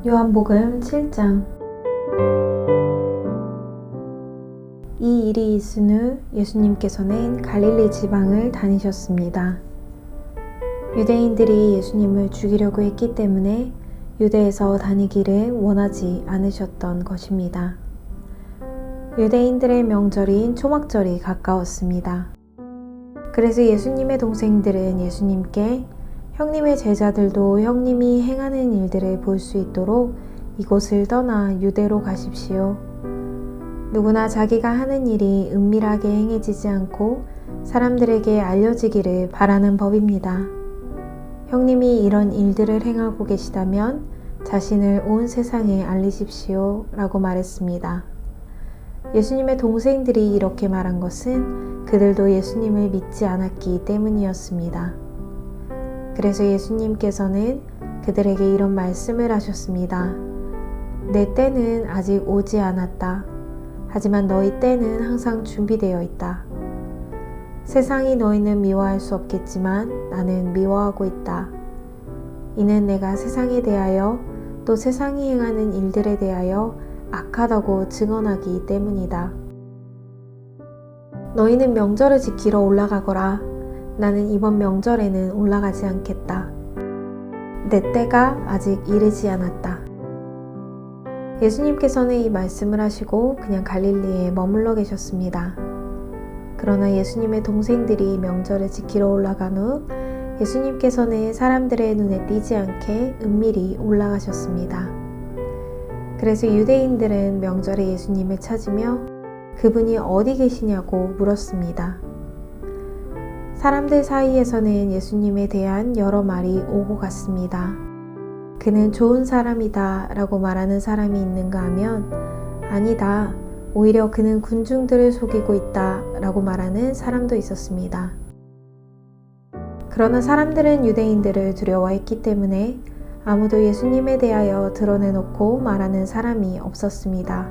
요한복음 7장. 이 일이 있은 후 예수님께서는 갈릴리 지방을 다니셨습니다. 유대인들이 예수님을 죽이려고 했기 때문에 유대에서 다니기를 원하지 않으셨던 것입니다. 유대인들의 명절인 초막절이 가까웠습니다. 그래서 예수님의 동생들은 예수님께 형님의 제자들도 형님이 행하는 일들을 볼 수 있도록 이곳을 떠나 유대로 가십시오. 누구나 자기가 하는 일이 은밀하게 행해지지 않고 사람들에게 알려지기를 바라는 법입니다. 형님이 이런 일들을 행하고 계시다면 자신을 온 세상에 알리십시오 라고 말했습니다. 예수님의 동생들이 이렇게 말한 것은 그들도 예수님을 믿지 않았기 때문이었습니다. 그래서 예수님께서는 그들에게 이런 말씀을 하셨습니다. 내 때는 아직 오지 않았다. 하지만 너희 때는 항상 준비되어 있다. 세상이 너희는 미워할 수 없겠지만 나는 미워하고 있다. 이는 내가 세상에 대하여 또 세상이 행하는 일들에 대하여 악하다고 증언하기 때문이다. 너희는 명절을 지키러 올라가거라. 나는 이번 명절에는 올라가지 않겠다. 내 때가 아직 이르지 않았다. 예수님께서는 이 말씀을 하시고 그냥 갈릴리에 머물러 계셨습니다. 그러나 예수님의 동생들이 명절을 지키러 올라간 후 예수님께서는 사람들의 눈에 띄지 않게 은밀히 올라가셨습니다. 그래서 유대인들은 명절에 예수님을 찾으며 그분이 어디 계시냐고 물었습니다. 사람들 사이에서는 예수님에 대한 여러 말이 오고 갔습니다. 그는 좋은 사람이다 라고 말하는 사람이 있는가 하면 아니다, 오히려 그는 군중들을 속이고 있다 라고 말하는 사람도 있었습니다. 그러나 사람들은 유대인들을 두려워했기 때문에 아무도 예수님에 대하여 드러내놓고 말하는 사람이 없었습니다.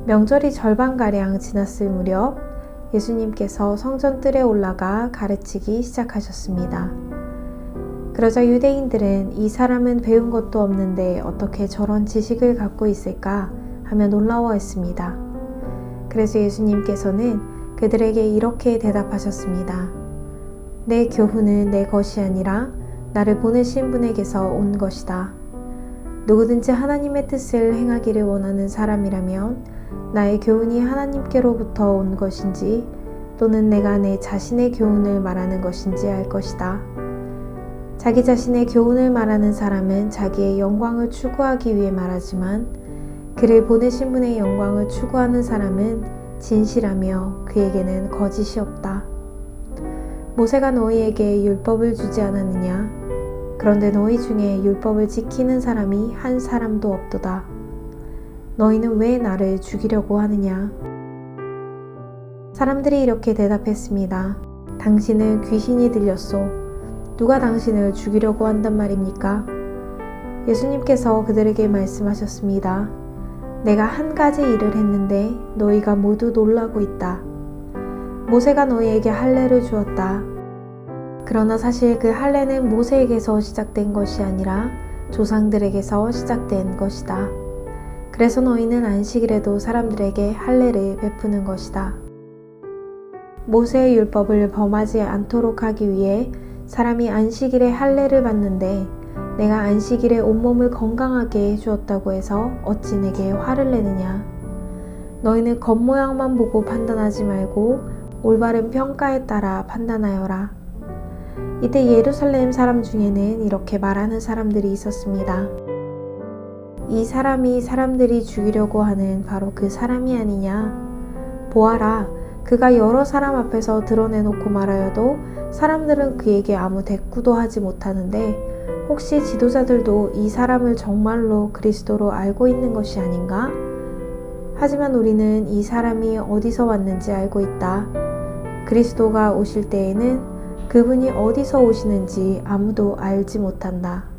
명절이 절반가량 지났을 무렵 예수님께서 성전뜰에 올라가 가르치기 시작하셨습니다. 그러자 유대인들은 이 사람은 배운 것도 없는데 어떻게 저런 지식을 갖고 있을까 하며 놀라워했습니다. 그래서 예수님께서는 그들에게 이렇게 대답하셨습니다. 내 교훈은 내 것이 아니라 나를 보내신 분에게서 온 것이다. 누구든지 하나님의 뜻을 행하기를 원하는 사람이라면 나의 교훈이 하나님께로부터 온 것인지 또는 내가 내 자신의 교훈을 말하는 것인지 알 것이다. 자기 자신의 교훈을 말하는 사람은 자기의 영광을 추구하기 위해 말하지만 그를 보내신 분의 영광을 추구하는 사람은 진실하며 그에게는 거짓이 없다. 모세가 너희에게 율법을 주지 않았느냐? 그런데 너희 중에 율법을 지키는 사람이 한 사람도 없도다. 너희는 왜 나를 죽이려고 하느냐? 사람들이 이렇게 대답했습니다. 당신은 귀신이 들렸소. 누가 당신을 죽이려고 한단 말입니까? 예수님께서 그들에게 말씀하셨습니다. 내가 한 가지 일을 했는데 너희가 모두 놀라고 있다. 모세가 너희에게 할례를 주었다. 그러나 사실 그 할례는 모세에게서 시작된 것이 아니라 조상들에게서 시작된 것이다. 그래서 너희는 안식일에도 사람들에게 할례를 베푸는 것이다. 모세의 율법을 범하지 않도록 하기 위해 사람이 안식일에 할례를 받는데 내가 안식일에 온몸을 건강하게 해주었다고 해서 어찌 내게 화를 내느냐. 너희는 겉모양만 보고 판단하지 말고 올바른 평가에 따라 판단하여라. 이때 예루살렘 사람 중에는 이렇게 말하는 사람들이 있었습니다. 이 사람이 사람들이 죽이려고 하는 바로 그 사람이 아니냐. 보아라, 그가 여러 사람 앞에서 드러내놓고 말하여도 사람들은 그에게 아무 대꾸도 하지 못하는데 혹시 지도자들도 이 사람을 정말로 그리스도로 알고 있는 것이 아닌가? 하지만 우리는 이 사람이 어디서 왔는지 알고 있다. 그리스도가 오실 때에는 그분이 어디서 오시는지 아무도 알지 못한다.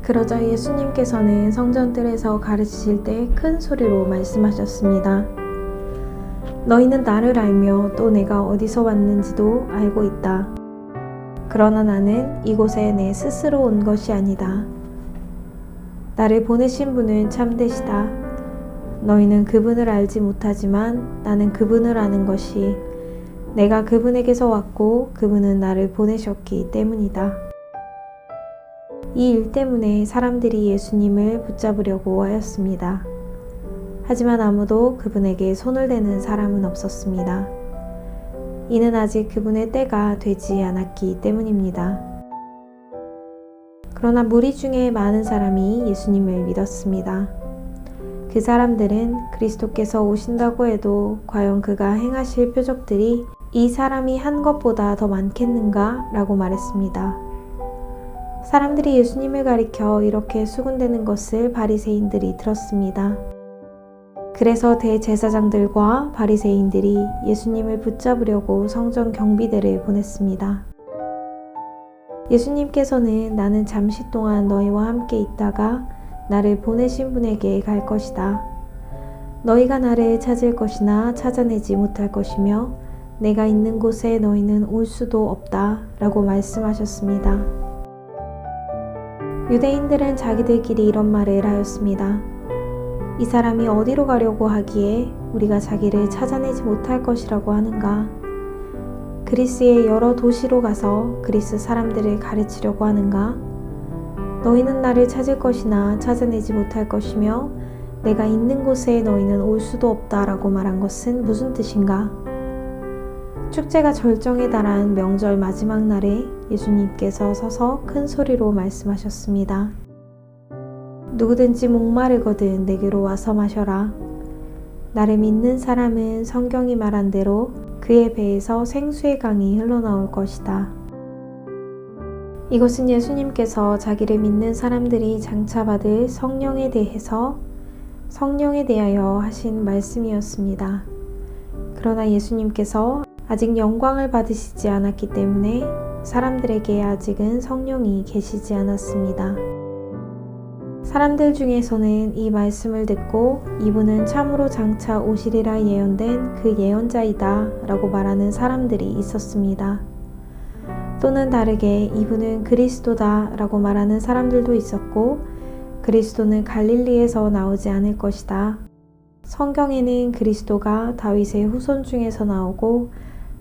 그러자 예수님께서는 성전뜰에서 가르치실 때 큰 소리로 말씀하셨습니다. 너희는 나를 알며 또 내가 어디서 왔는지도 알고 있다. 그러나 나는 이곳에 내 스스로 온 것이 아니다. 나를 보내신 분은 참되시다. 너희는 그분을 알지 못하지만 나는 그분을 아는 것이 내가 그분에게서 왔고 그분은 나를 보내셨기 때문이다. 이 일 때문에 사람들이 예수님을 붙잡으려고 하였습니다. 하지만 아무도 그분에게 손을 대는 사람은 없었습니다. 이는 아직 그분의 때가 되지 않았기 때문입니다. 그러나 무리 중에 많은 사람이 예수님을 믿었습니다. 그 사람들은 그리스도께서 오신다고 해도 과연 그가 행하실 표적들이 이 사람이 한 것보다 더 많겠는가? 라고 말했습니다. 사람들이 예수님을 가리켜 이렇게 수군대는 것을 바리새인들이 들었습니다. 그래서 대제사장들과 바리새인들이 예수님을 붙잡으려고 성전 경비대를 보냈습니다. 예수님께서는 나는 잠시 동안 너희와 함께 있다가 나를 보내신 분에게 갈 것이다. 너희가 나를 찾을 것이나 찾아내지 못할 것이며 내가 있는 곳에 너희는 올 수도 없다 라고 말씀하셨습니다. 유대인들은 자기들끼리 이런 말을 하였습니다. 이 사람이 어디로 가려고 하기에 우리가 자기를 찾아내지 못할 것이라고 하는가? 그리스의 여러 도시로 가서 그리스 사람들을 가르치려고 하는가? 너희는 나를 찾을 것이나 찾아내지 못할 것이며 내가 있는 곳에 너희는 올 수도 없다라고 말한 것은 무슨 뜻인가? 축제가 절정에 달한 명절 마지막 날에 예수님께서 서서 큰 소리로 말씀하셨습니다. 누구든지 목마르거든 내게로 와서 마셔라. 나를 믿는 사람은 성경이 말한 대로 그의 배에서 생수의 강이 흘러나올 것이다. 이것은 예수님께서 자기를 믿는 사람들이 장차 받을 성령에 대하여 하신 말씀이었습니다. 그러나 예수님께서 아직 영광을 받으시지 않았기 때문에 사람들에게 아직은 성령이 계시지 않았습니다. 사람들 중에서는 이 말씀을 듣고 이분은 참으로 장차 오시리라 예언된 그 예언자이다 라고 말하는 사람들이 있었습니다. 또는 다르게 이분은 그리스도다 라고 말하는 사람들도 있었고 그리스도는 갈릴리에서 나오지 않을 것이다. 성경에는 그리스도가 다윗의 후손 중에서 나오고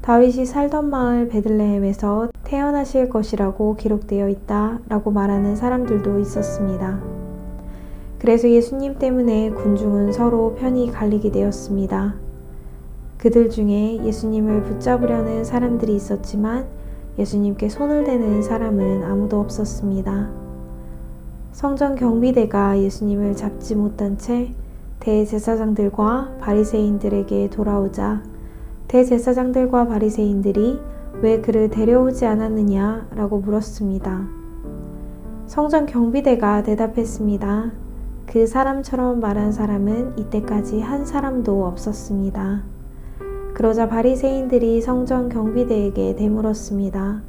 다윗이 살던 마을 베들레헴에서 태어나실 것이라고 기록되어 있다 라고 말하는 사람들도 있었습니다. 그래서 예수님 때문에 군중은 서로 편이 갈리게 되었습니다. 그들 중에 예수님을 붙잡으려는 사람들이 있었지만 예수님께 손을 대는 사람은 아무도 없었습니다. 성전 경비대가 예수님을 잡지 못한 채 대제사장들과 바리새인들에게 돌아오자 대제사장들과 바리새인들이 왜 그를 데려오지 않았느냐 라고 물었습니다. 성전 경비대가 대답했습니다. 그 사람처럼 말한 사람은 이때까지 한 사람도 없었습니다. 그러자 바리새인들이 성전 경비대에게 되물었습니다.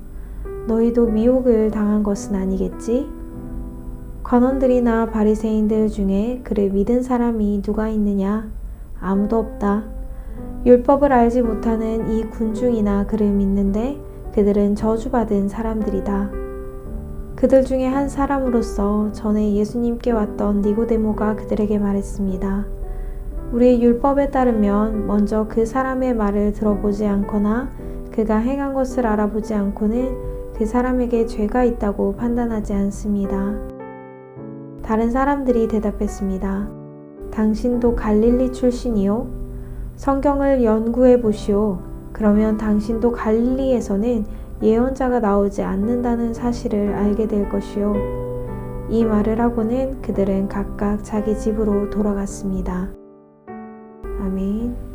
너희도 미혹을 당한 것은 아니겠지? 관원들이나 바리새인들 중에 그를 믿은 사람이 누가 있느냐? 아무도 없다. 율법을 알지 못하는 이 군중이나 그를 믿는데 그들은 저주받은 사람들이다. 그들 중에 한 사람으로서 전에 예수님께 왔던 니고데모가 그들에게 말했습니다. 우리의 율법에 따르면 먼저 그 사람의 말을 들어보지 않거나 그가 행한 것을 알아보지 않고는 그 사람에게 죄가 있다고 판단하지 않습니다. 다른 사람들이 대답했습니다. 당신도 갈릴리 출신이요? 성경을 연구해 보시오. 그러면 당신도 갈릴리에서는 예언자가 나오지 않는다는 사실을 알게 될 것이요. 이 말을 하고는 그들은 각각 자기 집으로 돌아갔습니다. 아멘.